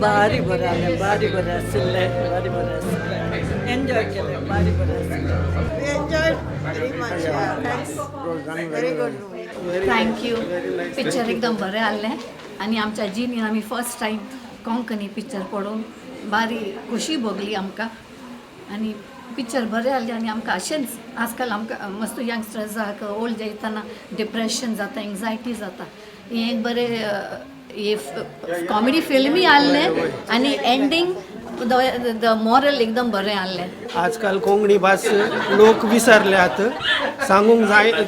भारी बरं आलें, भारी बरं आशिल्लें, भारी बरं आशिल्लें. एन्जॉय केलें, भारी बरं आशिल्लें. We enjoyed very much. Yeah, thanks. Very good movie. Thank you. Picture एकदम बरें आहलें आनी आमच्या जिणेन आमी फर्स्ट टायम कोंकणी पिक्चर पळोवन बारी खोशी भोगली आमकां आनी पिक्चर बरें आहलें आनी आमकां अशेंच आजकाल आमकां मस्त यंगस्टर्साक ओल्ड जेयतना डिप्रेशन जाता एन्जायटी जाता हें एक बरें हे कॉमेडी फिल्मूय आहलें आनी एंडींग द मॉरल एकदम बरें आहलें. आजकाल कोंकणी भास लोक विसरल्यात सांगूंक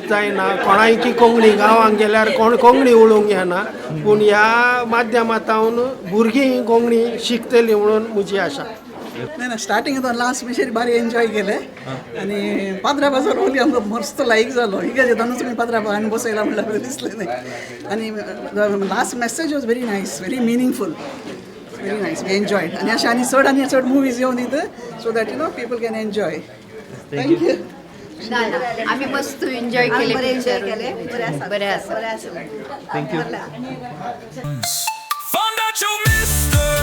जायना कोणाय की कोंकणी गांवांक गेल्यार कोण कोंकणी उलोवंक येना पूण ह्या माध्यमांतल्यान भुरगीं कोंकणी शिकतलीं म्हणून म्हजी आशा. नाही ना स्टार्टिंग लास्ट मातशें बारी एन्जॉय केलें आनी पाद्रा बाजार ओली आमकां मस्त लायक जालो ही जेदनूच तुमी पाद्रा बाजारान बसयला म्हणल्यार बरें दिसलें न्ही आनी last message was very nice very meaningful very nice we enjoyed आनी अशें आनी चड मुवीज येवन दित so that people can enjoy. Thank you. आमी मस्त एन्जॉय केले बरें enjoy पिक्चर केलें. बरें आसा. बरें आसा. बरें आसा. Thank you. Voilà. Found out you missed her.